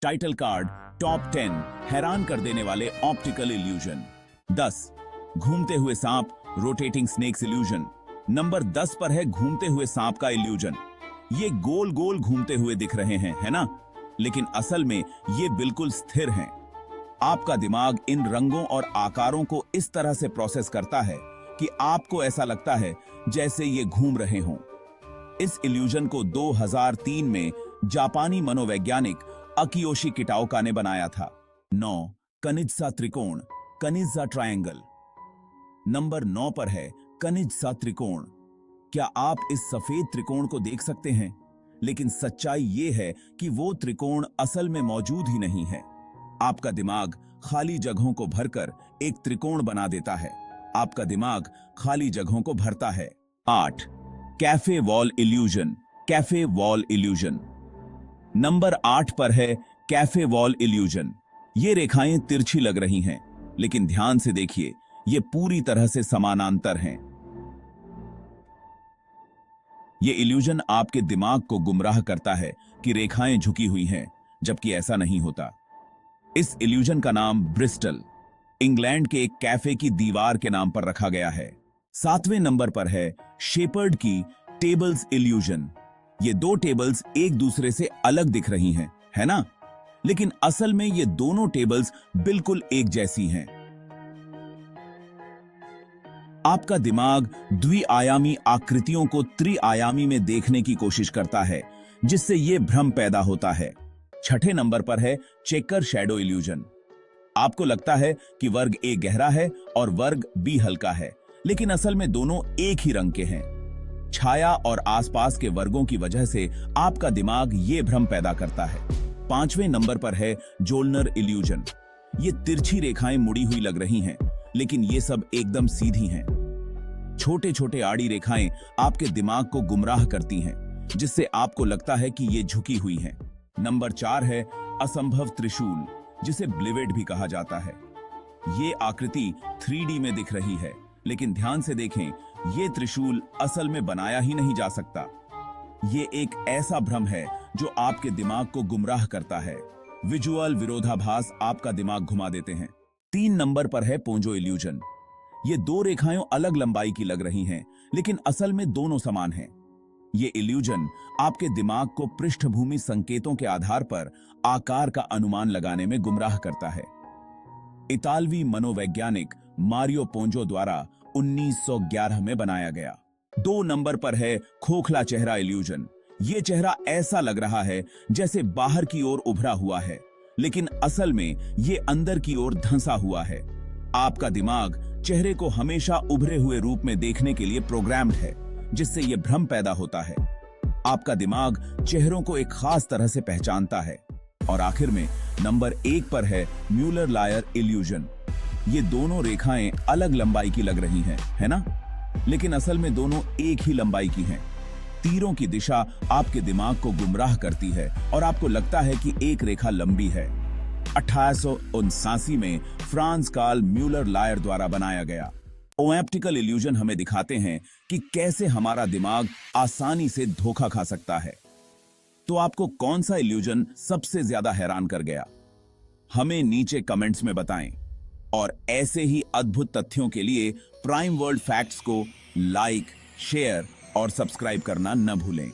Title card top 10 हैरान कर देने वाले ऑप्टिकल इल्यूजन। 10 घूमते हुए सांप रोटेटिंग स्नेक्स इल्यूजन। नंबर 10 पर है घूमते हुए सांप का इल्यूजन। ये गोल गोल घूमते हुए दिख रहे हैं, है ना? लेकिन असल में ये बिल्कुल स्थिर हैं। आपका दिमाग इन रंगों और आकारों को इस तरह से प्रोसेस करता है कि आपको ऐसा लगता है जैसे ये घूम रहे हों। इस इल्यूजन को 2003 में जापानी मनोवैज्ञानिक अकियोशी किटाओका ने बनाया था। 9 कनिज़ा त्रिकोण कनिज़ा ट्रायंगल। नंबर 9 पर है कनिज़ा त्रिकोण। क्या आप इस सफेद त्रिकोण को देख सकते हैं? लेकिन सच्चाई ये है कि वो त्रिकोण असल में मौजूद ही नहीं है। आपका दिमाग खाली जगहों को भरकर एक त्रिकोण बना देता है। आपका दिमाग खाली जगहों को भरता है। 8 cafe wall illusion cafe wall illusion. Number 8 पर है कैफे वॉल इल्यूजन। ये रेखाएं तिरछी लग रही हैं, लेकिन ध्यान से देखिए, ये पूरी तरह से समानांतर हैं। ये इल्यूजन आपके दिमाग को गुमराह करता है कि रेखाएं झुकी हुई हैं, जबकि ऐसा नहीं होता। इस इल्यूजन का नाम ब्रिस्टल, इंग्लैंड के एक कैफे की दीवार के नाम पर रखा गया है। 7वें नंबर पर है शेपर्ड की टेबल्स इल्यूजन। ये दो टेबल्स एक दूसरे से अलग दिख रही हैं, है ना? लेकिन असल में ये दोनों टेबल्स बिल्कुल एक जैसी हैं। आपका दिमाग द्विआयामी आकृतियों को त्रिआयामी में देखने की कोशिश करता है, जिससे यह भ्रम पैदा होता है। 6ठे नंबर पर है चेकर शैडो इल्यूजन। आपको लगता है कि वर्ग ए गहरा है और वर्ग बी हल्का है, लेकिन असल में दोनों एक ही रंग के हैं। छाया और आसपास के वर्गों की वजह से आपका दिमाग ये भ्रम पैदा करता है। 5वें नंबर पर है जोल्नर इल्यूजन। ये तिरछी रेखाएं मुड़ी हुई लग रही हैं, लेकिन ये सब एकदम सीधी हैं। छोटे छोटे आड़ी रेखाएं आपके दिमाग को गुमराह करती हैं, जिससे आपको लगता है कि ये झुकी हुई हैं। नंबर 4 है असंभव त्रिशूल, जिसे ब्लिवेड भी कहा जाता है। ये आकृति 3D में दिख रही है, लेकिन ध्यान से देखें, ये त्रिशूल असल में बनाया ही नहीं जा सकता। ये एक ऐसा भ्रम है जो आपके दिमाग को गुमराह करता है। विजुअल विरोधाभास आपका दिमाग घुमा देते हैं। 3 नंबर पर है पोंजो इल्यूजन। ये दो रेखाएं अलग लंबाई की लग रही हैं, लेकिन असल में दोनों समान हैं। ये इल्यूजन आपके दिमाग को पृष्ठभूमि संकेतों के आधार पर आकार का अनुमान लगाने में गुमराह करता है। इतालवी मनोवैज्ञानिक मारियो पोंजो द्वारा 1911 में बनाया गया। 2 नंबर पर है खोखला चेहरा इल्यूजन। ये चेहरा ऐसा लग रहा है जैसे बाहर की ओर उभरा हुआ है, लेकिन असल में ये अंदर की ओर धंसा हुआ है। आपका दिमाग चेहरे को हमेशा उभरे हुए रूप में देखने के लिए प्रोग्राम्ड है, जिससे यह भ्रम पैदा होता है। आपका दिमाग चेहरों को एक खास तरह से पहचानता है। और आखिर में नंबर 1 पर है म्यूलर लायर इल्यूजन। ये दोनों रेखाएं अलग लंबाई की लग रही हैं, है ना? लेकिन असल में दोनों एक ही लंबाई की हैं। तीरों की दिशा आपके दिमाग को गुमराह करती है और आपको लगता है कि एक रेखा लंबी है। 1879 में फ्रांस कार्ल म्यूलर लायर द्वारा बनाया गया। ऑप्टिकल इल्यूजन हमें दिखाते हैं कि कैसे हमारा दिमाग आसानी से धोखा खा सकता है। तो आपको कौन सा इल्यूजन सबसे ज्यादा हैरान कर गया? हमें नीचे कमेंट्स में बताएं। और ऐसे ही अद्भुत तथ्यों के लिए प्राइम वर्ल्ड फैक्ट्स को लाइक, शेयर और सब्सक्राइब करना न भूलें।